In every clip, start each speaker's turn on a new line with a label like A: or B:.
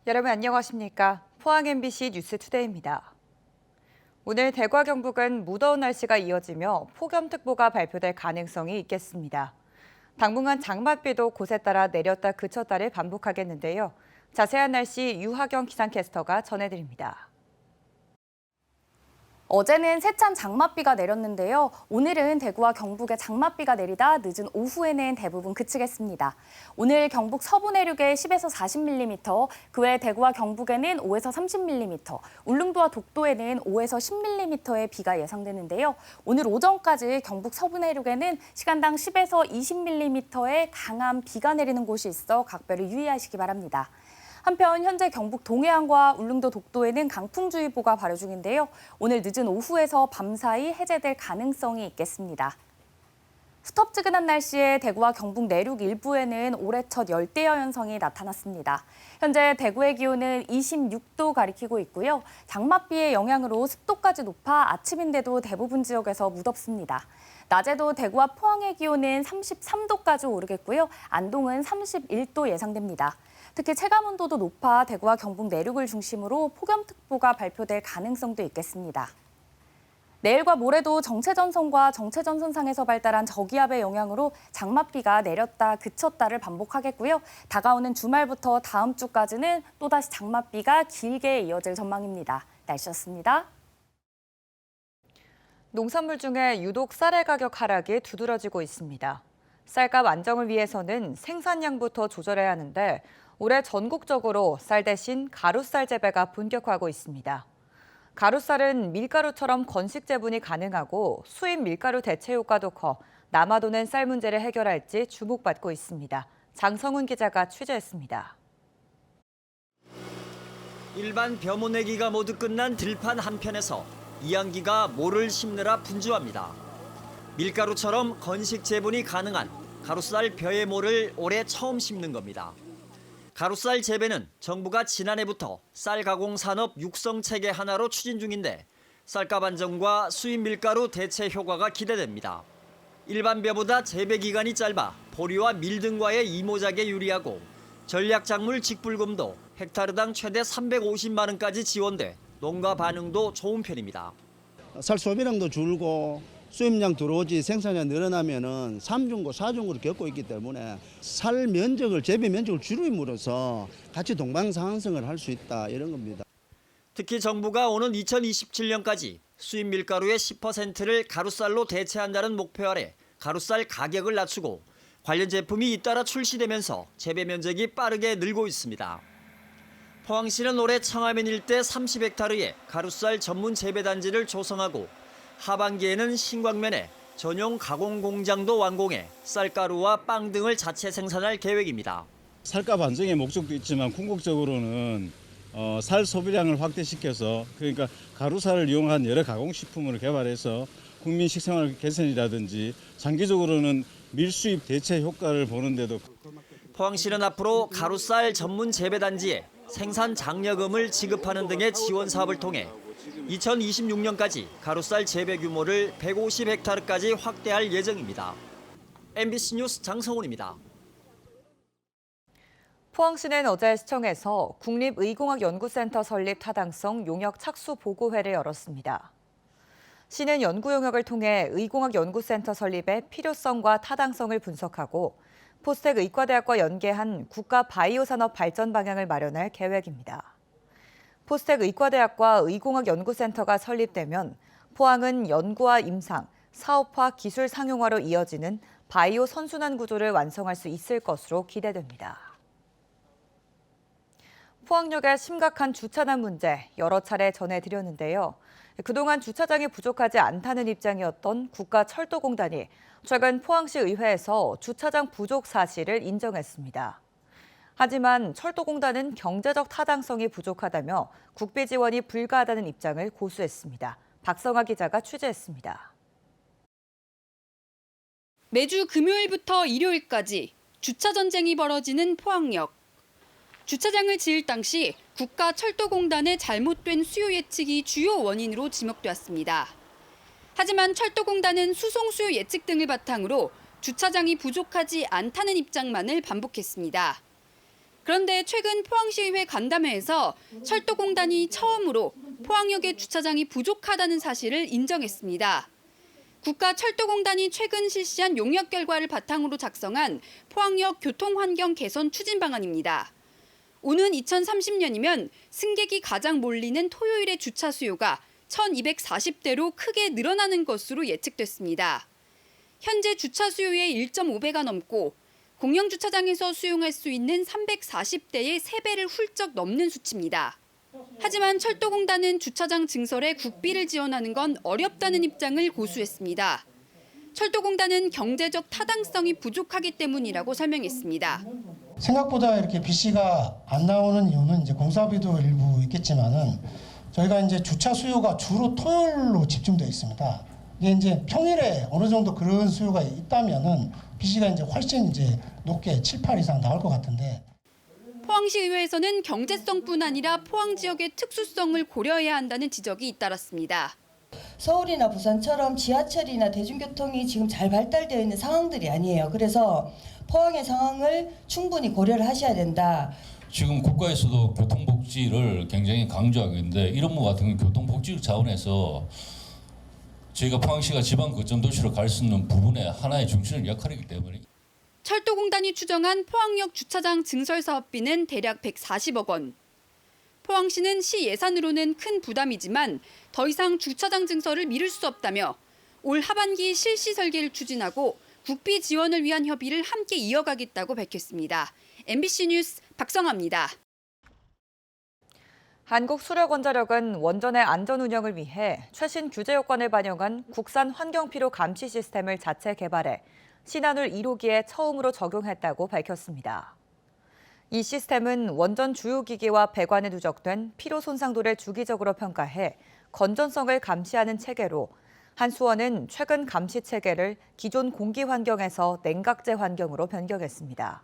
A: 여러분 안녕하십니까? 포항 MBC 뉴스투데이입니다. 오늘 대구와 경북은 무더운 날씨가 이어지며 폭염특보가 발표될 가능성이 있겠습니다. 당분간 장맛비도 곳에 따라 내렸다 그쳤다를 반복하겠는데요. 자세한 날씨 유하경 기상캐스터가 전해드립니다.
B: 어제는 세찬 장맛비가 내렸는데요. 오늘은 대구와 경북에 장맛비가 내리다 늦은 오후에는 대부분 그치겠습니다. 오늘 경북 서부 내륙에 10에서 40mm, 그 외 대구와 경북에는 5에서 30mm, 울릉도와 독도에는 5에서 10mm의 비가 예상되는데요. 오늘 오전까지 경북 서부 내륙에는 시간당 10에서 20mm의 강한 비가 내리는 곳이 있어 각별히 유의하시기 바랍니다. 한편 현재 경북 동해안과 울릉도 독도에는 강풍주의보가 발효 중인데요. 오늘 늦은 오후에서 밤사이 해제될 가능성이 있겠습니다. 수텁지근한 날씨에 대구와 경북 내륙 일부에는 올해 첫 열대야 현상이 나타났습니다. 현재 대구의 기온은 26도 가리키고 있고요. 장맛비의 영향으로 습도까지 높아 아침인데도 대부분 지역에서 무덥습니다. 낮에도 대구와 포항의 기온은 33도까지 오르겠고요. 안동은 31도 예상됩니다. 특히 체감온도도 높아 대구와 경북 내륙을 중심으로 폭염특보가 발표될 가능성도 있겠습니다. 내일과 모레도 정체전선과 정체전선상에서 발달한 저기압의 영향으로 장맛비가 내렸다 그쳤다를 반복하겠고요. 다가오는 주말부터 다음 주까지는 또다시 장맛비가 길게 이어질 전망입니다. 날씨였습니다.
A: 농산물 중에 유독 쌀의 가격 하락이 두드러지고 있습니다. 쌀값 안정을 위해서는 생산량부터 조절해야 하는데 올해 전국적으로 쌀 대신 가루쌀 재배가 본격화하고 있습니다. 가루쌀은 밀가루처럼 건식 재분이 가능하고 수입 밀가루 대체 효과도 커 남아도는 쌀 문제를 해결할지 주목받고 있습니다. 장성훈 기자가 취재했습니다.
C: 일반 벼모내기가 모두 끝난 들판 한편에서 이양기가 모를 심느라 분주합니다. 밀가루처럼 건식 재분이 가능한 가루쌀 벼의 모를 올해 처음 심는 겁니다. 가루쌀 재배는 정부가 지난해부터 쌀 가공 산업 육성 체계 하나로 추진 중인데 쌀값 안정과 수입 밀가루 대체 효과가 기대됩니다. 일반 벼보다 재배 기간이 짧아 보리와 밀 등과의 이모작에 유리하고 전략 작물 직불금도 헥타르당 최대 350만 원까지 지원돼 농가 반응도 좋은 편입니다.
D: 쌀 소비량도 줄고 수입량 들어오지 생산량 늘어나면은 삼중고, 사중고를 겪고 있기 때문에 쌀 면적을 재배 면적을 줄임으로써 같이 동방상승을 할 수 있다 이런 겁니다.
C: 특히 정부가 오는 2027년까지 수입 밀가루의 10%를 가루쌀로 대체한다는 목표 아래 가루쌀 가격을 낮추고 관련 제품이 잇따라 출시되면서 재배 면적이 빠르게 늘고 있습니다. 포항시는 올해 청하면 일대 30헥타르에 가루쌀 전문 재배단지를 조성하고 하반기에는 신광면에 전용 가공 공장도 완공해 쌀가루와 빵 등을 자체 생산할 계획입니다.
E: 쌀값 안정의 목적도 있지만 궁극적으로는 쌀 소비량을 확대시켜서 그러니까 가루쌀을 이용한 여러 가공식품을 개발해서 국민 식생활 개선이라든지 장기적으로는 밀수입 대체 효과를 보는데도
C: 포항시는 앞으로 가루쌀 전문 재배단지에 생산 장려금을 지급하는 등의 지원 사업을 통해 2026년까지 가루쌀 재배 규모를 150헥타르까지 확대할 예정입니다. MBC 뉴스 장성훈입니다.
A: 포항시는 어제 시청에서 국립의공학연구센터 설립 타당성 용역 착수 보고회를 열었습니다. 시는 연구 용역을 통해 의공학연구센터 설립의 필요성과 타당성을 분석하고 포스텍 의과대학과 연계한 국가 바이오 산업 발전 방향을 마련할 계획입니다. 포스텍 의과대학과 의공학연구센터가 설립되면 포항은 연구와 임상, 사업화, 기술 상용화로 이어지는 바이오 선순환 구조를 완성할 수 있을 것으로 기대됩니다. 포항역의 심각한 주차난 문제 여러 차례 전해드렸는데요. 그동안 주차장이 부족하지 않다는 입장이었던 국가철도공단이 최근 포항시 의회에서 주차장 부족 사실을 인정했습니다. 하지만 철도공단은 경제적 타당성이 부족하다며 국비 지원이 불가하다는 입장을 고수했습니다. 박성아 기자가 취재했습니다.
F: 매주 금요일부터 일요일까지 주차 전쟁이 벌어지는 포항역. 주차장을 지을 당시 국가철도공단의 잘못된 수요 예측이 주요 원인으로 지목되었습니다. 하지만 철도공단은 수송 수요 예측 등을 바탕으로 주차장이 부족하지 않다는 입장만을 반복했습니다. 그런데 최근 포항시의회 간담회에서 철도공단이 처음으로 포항역의 주차장이 부족하다는 사실을 인정했습니다. 국가철도공단이 최근 실시한 용역 결과를 바탕으로 작성한 포항역 교통환경 개선 추진 방안입니다. 오는 2030년이면 승객이 가장 몰리는 토요일의 주차 수요가 1,240대로 크게 늘어나는 것으로 예측됐습니다. 현재 주차 수요의 1.5배가 넘고 공영 주차장에서 수용할 수 있는 340대의 3배를 훌쩍 넘는 수치입니다. 하지만 철도공단은 주차장 증설에 국비를 지원하는 건 어렵다는 입장을 고수했습니다. 철도공단은 경제적 타당성이 부족하기 때문이라고 설명했습니다.
G: 생각보다 이렇게 BC가 안 나오는 이유는 이제 공사비도 일부 있겠지만은 저희가 이제 주차 수요가 주로 토요일로 집중되어 있습니다. 이게 이제 평일에 어느 정도 그런 수요가 있다면은 BC가 이제 훨씬 이제 높게 7, 8 이상 나올 것 같은데.
F: 포항시의회에서는 경제성뿐 아니라 포항 지역의 특수성을 고려해야 한다는 지적이 잇따랐습니다.
H: 서울이나 부산처럼 지하철이나 대중교통이 지금 잘 발달되어 있는 상황들이 아니에요. 그래서 포항의 상황을 충분히 고려를 하셔야 된다.
I: 지금 국가에서도 교통복지를 굉장히 강조하고 있는데 이런 것 같은 교통복지 차원에서 저희가 포항시가 지방 거점 도시로 갈 수 있는 부분의 하나의 중심적 역할이기 때문에
F: 철도공단이 추정한 포항역 주차장 증설 사업비는 대략 140억 원. 포항시는 시 예산으로는 큰 부담이지만 더 이상 주차장 증설을 미룰 수 없다며 올 하반기 실시 설계를 추진하고 국비 지원을 위한 협의를 함께 이어가겠다고 밝혔습니다. MBC 뉴스 박성아입니다.
A: 한국수력원자력은 원전의 안전 운영을 위해 최신 규제 요건을 반영한 국산 환경피로 감시 시스템을 자체 개발해 신한울 1호기에 처음으로 적용했다고 밝혔습니다. 이 시스템은 원전 주요 기기와 배관에 누적된 피로 손상도를 주기적으로 평가해 건전성을 감시하는 체계로 한수원은 최근 감시 체계를 기존 공기 환경에서 냉각제 환경으로 변경했습니다.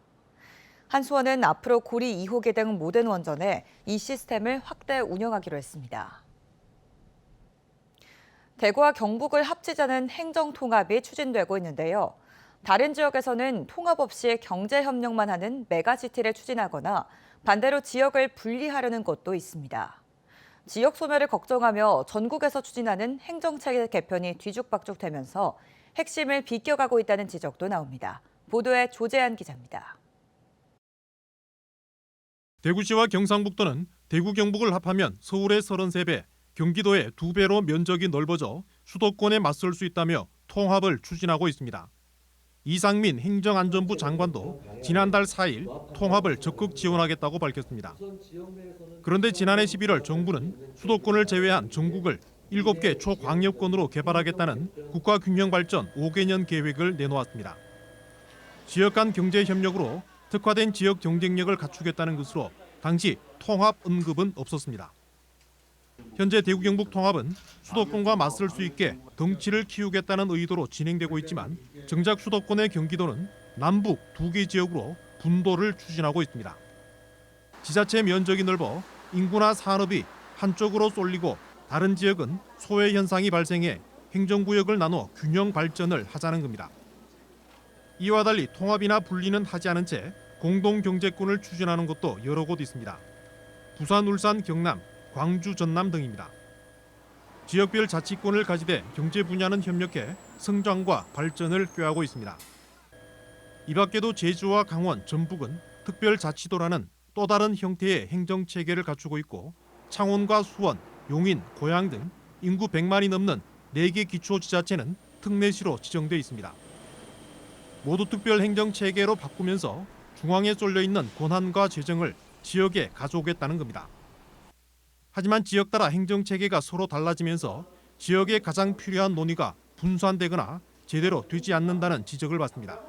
A: 한수원은 앞으로 고리 2호기 등 모든 원전에 이 시스템을 확대 운영하기로 했습니다. 대구와 경북을 합치자는 행정통합이 추진되고 있는데요. 다른 지역에서는 통합 없이 경제협력만 하는 메가시티를 추진하거나 반대로 지역을 분리하려는 곳도 있습니다. 지역 소멸을 걱정하며 전국에서 추진하는 행정체계 개편이 뒤죽박죽되면서 핵심을 비껴가고 있다는 지적도 나옵니다. 보도에 조재한 기자입니다.
J: 대구시와 경상북도는 대구 경북을 합하면 서울의 33배, 경기도의 2배로 면적이 넓어져 수도권에 맞설 수 있다며 통합을 추진하고 있습니다. 이상민 행정안전부 장관도 지난달 4일 통합을 적극 지원하겠다고 밝혔습니다. 그런데 지난해 11월 정부는 수도권을 제외한 전국을 7개 초광역권으로 개발하겠다는 국가균형발전 5개년 계획을 내놓았습니다. 지역 간 경제협력으로 특화된 지역 경쟁력을 갖추겠다는 것으로 당시 통합 언급은 없었습니다. 현재 대구 경북 통합은 수도권과 맞설 수 있게 덩치를 키우겠다는 의도로 진행되고 있지만 정작 수도권의 경기도는 남북 2개 지역으로 분도를 추진하고 있습니다. 지자체 면적이 넓어 인구나 산업이 한쪽으로 쏠리고 다른 지역은 소외 현상이 발생해 행정구역을 나눠 균형 발전을 하자는 겁니다. 이와 달리 통합이나 분리는 하지 않은 채 공동경제권을 추진하는 곳도 여러 곳 있습니다. 부산, 울산, 경남, 광주, 전남 등입니다. 지역별 자치권을 가지되 경제 분야는 협력해 성장과 발전을 꾀하고 있습니다. 이 밖에도 제주와 강원, 전북은 특별자치도라는 또 다른 형태의 행정체계를 갖추고 있고 창원과 수원, 용인, 고양 등 인구 100만이 넘는 4개 기초지자체는 특례시로 지정돼 있습니다. 모두 특별행정체계로 바꾸면서 중앙에 쏠려있는 권한과 재정을 지역에 가져오겠다는 겁니다. 하지만 지역 따라 행정체계가 서로 달라지면서 지역에 가장 필요한 논의가 분산되거나 제대로 되지 않는다는 지적을 받습니다.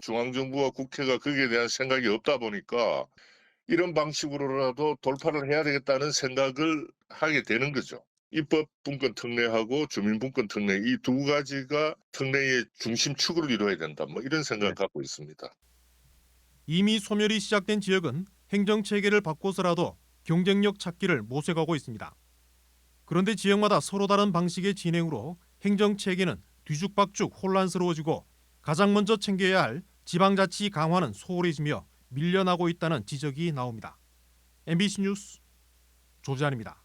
K: 중앙정부와 국회가 거기에 대한 생각이 없다 보니까 이런 방식으로라도 돌파를 해야 되겠다는 생각을 하게 되는 거죠. 입법분권 특례하고 주민분권 특례 이 두 가지가 특례의 중심축으로 이루어야 된다. 이런 생각을 갖고 있습니다.
J: 이미 소멸이 시작된 지역은 행정체계를 바꿔서라도 경쟁력 찾기를 모색하고 있습니다. 그런데 지역마다 서로 다른 방식의 진행으로 행정체계는 뒤죽박죽 혼란스러워지고 가장 먼저 챙겨야 할 지방자치 강화는 소홀해지며 밀려나고 있다는 지적이 나옵니다. MBC 뉴스 조지환입니다.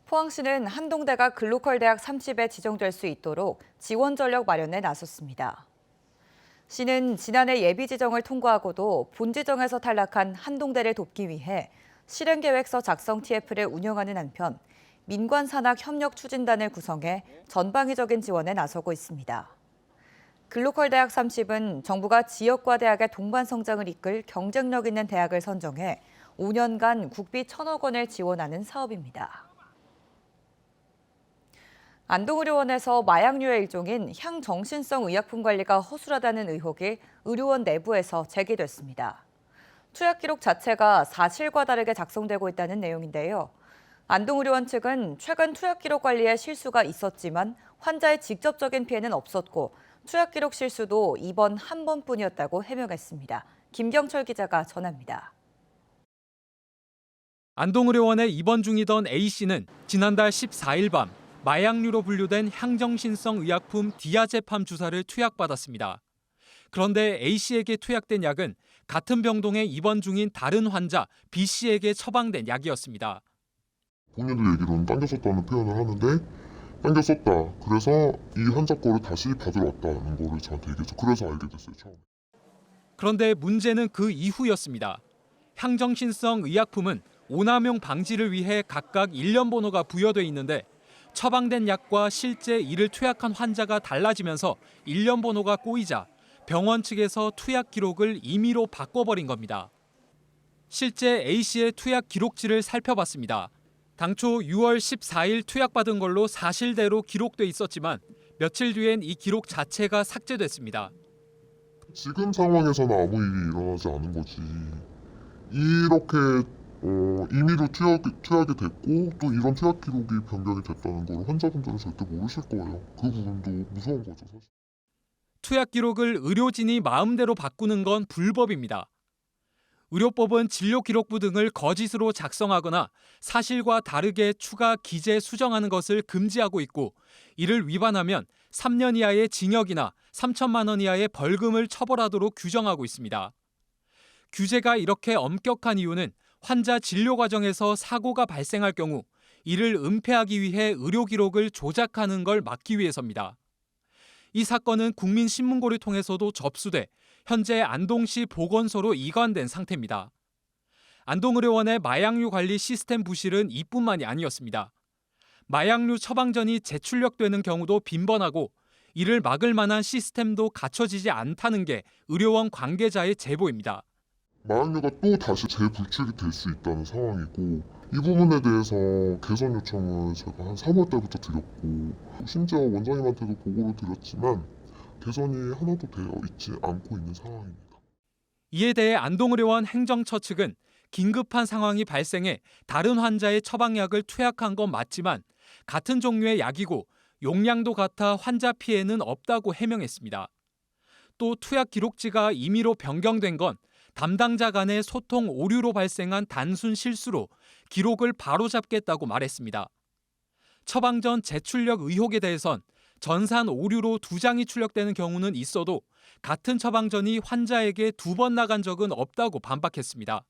A: 포항시는 한동대가 글로컬 대학 30에 지정될 수 있도록 지원 전력 마련에 나섰습니다. 시는 지난해 예비 지정을 통과하고도 본 지정에서 탈락한 한동대를 돕기 위해 실행계획서 작성 TF를 운영하는 한편 민관산학협력추진단을 구성해 전방위적인 지원에 나서고 있습니다. 글로컬 대학 30은 정부가 지역과 대학의 동반 성장을 이끌 경쟁력 있는 대학을 선정해 5년간 국비 1,000억 원을 지원하는 사업입니다. 안동의료원에서 마약류의 일종인 향정신성 의약품 관리가 허술하다는 의혹이 의료원 내부에서 제기됐습니다. 투약 기록 자체가 사실과 다르게 작성되고 있다는 내용인데요. 안동의료원 측은 최근 투약 기록 관리에 실수가 있었지만 환자의 직접적인 피해는 없었고 투약 기록 실수도 이번 한 번뿐이었다고 해명했습니다. 김경철 기자가 전합니다.
L: 안동의료원에 입원 중이던 A씨는 지난달 14일 밤 마약류로 분류된 향정신성 의약품 디아제팜 주사를 투약받았습니다. 그런데 A씨에게 투약된 약은 같은 병동에 입원 중인 다른 환자 B씨에게 처방된 약이었습니다.
M: 본인들 얘기로는 당겨 썼다는 표현을 하는데 당겨 썼다. 그래서 이 환자 거를 다시 받으러 왔다는 거를 저한테 얘기했죠. 그래서 알게 됐어요, 처음에.
L: 그런데 문제는 그 이후였습니다. 향정신성 의약품은 오남용 방지를 위해 각각 일련 번호가 부여돼 있는데 처방된 약과 실제 이를 투약한 환자가 달라지면서 일련 번호가 꼬이자 병원 측에서 투약 기록을 임의로 바꿔버린 겁니다. 실제 A씨의 투약 기록지를 살펴봤습니다. 당초 6월 14일 투약받은 걸로 사실대로 기록돼 있었지만 며칠 뒤엔 이 기록 자체가 삭제됐습니다.
M: 지금 상황에서는 아무 일이 일어나지 않은 거지. 이렇게 임의로 투약이 됐고 또 이런 투약 기록이 변경이 됐다는 걸 환자분들은 절대 모르실 거예요. 그 부분도 무서운 거죠, 사실.
L: 투약 기록을 의료진이 마음대로 바꾸는 건 불법입니다. 의료법은 진료기록부 등을 거짓으로 작성하거나 사실과 다르게 추가 기재 수정하는 것을 금지하고 있고 이를 위반하면 3년 이하의 징역이나 3천만 원 이하의 벌금을 처벌하도록 규정하고 있습니다. 규제가 이렇게 엄격한 이유는 환자 진료 과정에서 사고가 발생할 경우 이를 은폐하기 위해 의료 기록을 조작하는 걸 막기 위해서입니다. 이 사건은 국민신문고를 통해서도 접수돼 현재 안동시 보건소로 이관된 상태입니다. 안동의료원의 마약류 관리 시스템 부실은 이뿐만이 아니었습니다. 마약류 처방전이 재출력되는 경우도 빈번하고 이를 막을 만한 시스템도 갖춰지지 않다는 게 의료원 관계자의 제보입니다.
M: 마약류가 또 다시 재불출이 될 수 있다는 상황이고 이 부분에 대해서 개선 요청을 제가 한 3월 때부터 드렸고 심지어 원장님한테도 보고를 드렸지만 개선이 하나도 되어 있지 않고 있는 상황입니다.
L: 이에 대해 안동의료원 행정처 측은 긴급한 상황이 발생해 다른 환자의 처방약을 투약한 건 맞지만 같은 종류의 약이고 용량도 같아 환자 피해는 없다고 해명했습니다. 또 투약 기록지가 임의로 변경된 건 담당자 간의 소통 오류로 발생한 단순 실수로 기록을 바로잡겠다고 말했습니다. 처방전 재출력 의혹에 대해선 전산 오류로 2장이 출력되는 경우는 있어도 같은 처방전이 환자에게 2번 나간 적은 없다고 반박했습니다.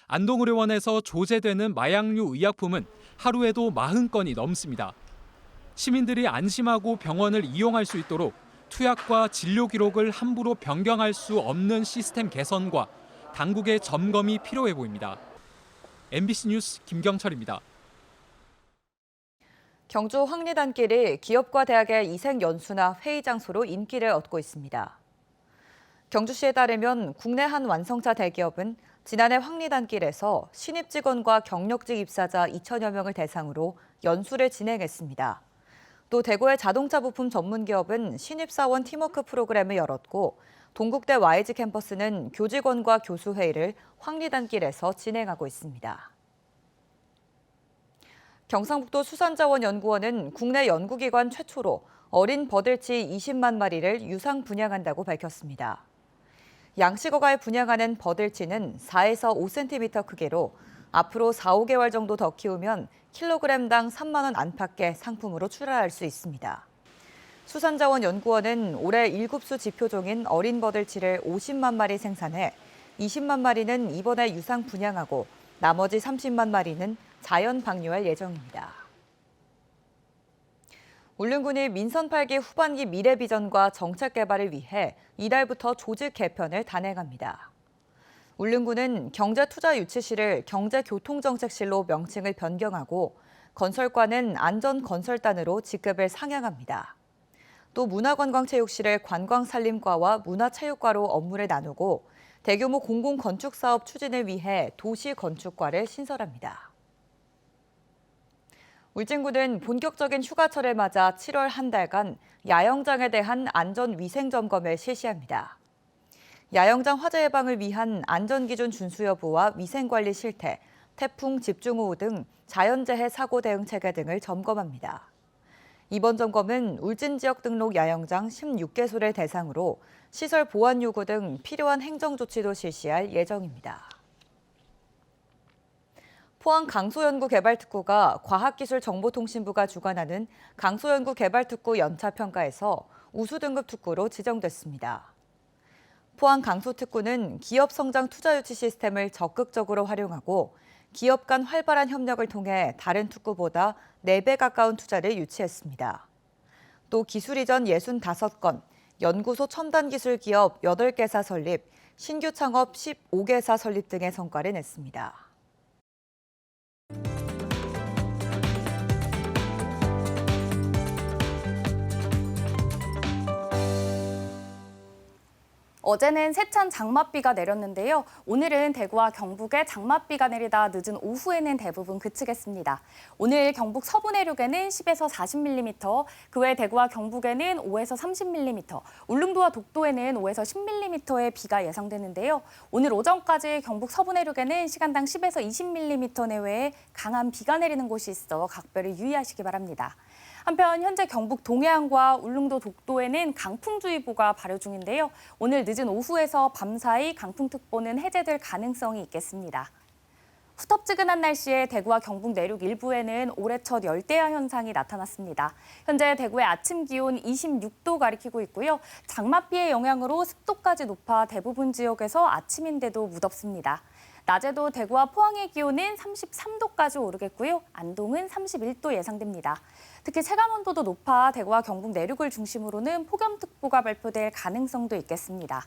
L: 안동의료원에서 조제되는 마약류 의약품은 하루에도 40건이 넘습니다. 시민들이 안심하고 병원을 이용할 수 있도록 투약과 진료 기록을 함부로 변경할 수 없는 시스템 개선과 당국의 점검이 필요해 보입니다. MBC 뉴스 김경철입니다.
A: 경주 황리단길이 기업과 대학의 이색 연수나 회의 장소로 인기를 얻고 있습니다. 경주시에 따르면 국내 한 완성차 대기업은 지난해 황리단길에서 신입 직원과 경력직 입사자 2천여 명을 대상으로 연수를 진행했습니다. 또 대구의 자동차 부품 전문 기업은 신입사원 팀워크 프로그램을 열었고 동국대 YG 캠퍼스는 교직원과 교수 회의를 황리단길에서 진행하고 있습니다. 경상북도 수산자원연구원은 국내 연구기관 최초로 어린 버들치 20만 마리를 유상 분양한다고 밝혔습니다. 양식어가에 분양하는 버들치는 4에서 5cm 크기로 앞으로 4, 5개월 정도 더 키우면 킬로그램당 3만 원 안팎의 상품으로 출하할 수 있습니다. 수산자원연구원은 올해 일급수 지표종인 어린 버들치를 50만 마리 생산해 20만 마리는 이번에 유상 분양하고 나머지 30만 마리는 자연 방류할 예정입니다. 울릉군이 민선 8기 후반기 미래 비전과 정책 개발을 위해 이달부터 조직 개편을 단행합니다. 울릉군은 경제투자유치실을 경제교통정책실로 명칭을 변경하고 건설과는 안전건설단으로 직급을 상향합니다. 또 문화관광체육실을 관광산림과와 문화체육과로 업무를 나누고 대규모 공공건축사업 추진을 위해 도시건축과를 신설합니다. 울진군은 본격적인 휴가철을 맞아 7월 한 달간 야영장에 대한 안전위생점검을 실시합니다. 야영장 화재 예방을 위한 안전기준 준수 여부와 위생관리 실태, 태풍 집중호우 등 자연재해 사고 대응 체계 등을 점검합니다. 이번 점검은 울진 지역 등록 야영장 16개소를 대상으로 시설 보안 요구 등 필요한 행정 조치도 실시할 예정입니다. 포항 강소연구개발특구가 과학기술정보통신부가 주관하는 강소연구개발특구 연차평가에서 우수 등급 특구로 지정됐습니다. 포항 강소특구는 기업 성장 투자 유치 시스템을 적극적으로 활용하고 기업 간 활발한 협력을 통해 다른 특구보다 4배 가까운 투자를 유치했습니다. 또 기술 이전 65건, 연구소 첨단 기술 기업 8개사 설립, 신규 창업 15개사 설립 등의 성과를 냈습니다.
B: 어제는 세찬 장맛비가 내렸는데요. 오늘은 대구와 경북에 장맛비가 내리다 늦은 오후에는 대부분 그치겠습니다. 오늘 경북 서부 내륙에는 10에서 40mm, 그 외 대구와 경북에는 5에서 30mm, 울릉도와 독도에는 5에서 10mm의 비가 예상되는데요. 오늘 오전까지 경북 서부 내륙에는 시간당 10에서 20mm 내외의 강한 비가 내리는 곳이 있어 각별히 유의하시기 바랍니다. 한편 현재 경북 동해안과 울릉도 독도에는 강풍주의보가 발효 중인데요. 오늘 늦은 오후에서 밤사이 강풍특보는 해제될 가능성이 있겠습니다. 후텁지근한 날씨에 대구와 경북 내륙 일부에는 올해 첫 열대야 현상이 나타났습니다. 현재 대구의 아침 기온 26도 가리키고 있고요. 장맛비의 영향으로 습도까지 높아 대부분 지역에서 아침인데도 무덥습니다. 낮에도 대구와 포항의 기온은 33도까지 오르겠고요. 안동은 31도 예상됩니다. 특히 체감온도도 높아 대구와 경북 내륙을 중심으로는 폭염특보가 발표될 가능성도 있겠습니다.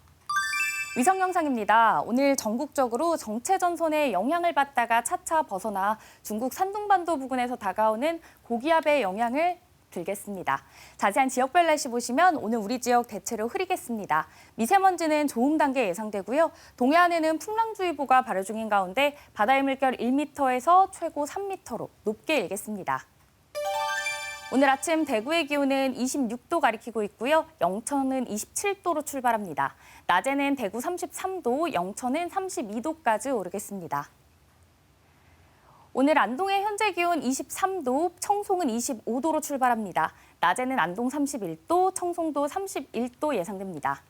B: 위성 영상입니다. 오늘 전국적으로 정체전선의 영향을 받다가 차차 벗어나 중국 산둥반도 부근에서 다가오는 고기압의 영향을 들겠습니다. 자세한 지역별 날씨 보시면 오늘 우리 지역 대체로 흐리겠습니다. 미세먼지는 좋음 단계 예상되고요. 동해안에는 풍랑주의보가 발효 중인 가운데 바다의 물결 1m에서 최고 3m로 높게 일겠습니다. 오늘 아침 대구의 기온은 26도 가리키고 있고요. 영천은 27도로 출발합니다. 낮에는 대구 33도, 영천은 32도까지 오르겠습니다. 오늘 안동의 현재 기온 23도, 청송은 25도로 출발합니다. 낮에는 안동 31도, 청송도 31도 예상됩니다.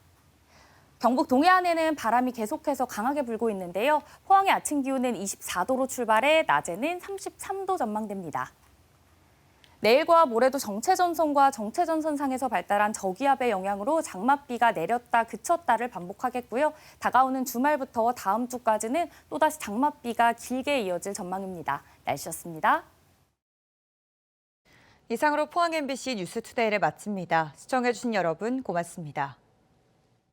B: 경북 동해안에는 바람이 계속해서 강하게 불고 있는데요. 포항의 아침 기온은 24도로 출발해 낮에는 33도 전망됩니다. 내일과 모레도 정체전선과 정체전선상에서 발달한 저기압의 영향으로 장맛비가 내렸다 그쳤다를 반복하겠고요. 다가오는 주말부터 다음 주까지는 또다시 장맛비가 길게 이어질 전망입니다. 날씨였습니다.
A: 이상으로 포항 MBC 뉴스투데이를 마칩니다. 시청해주신 여러분 고맙습니다.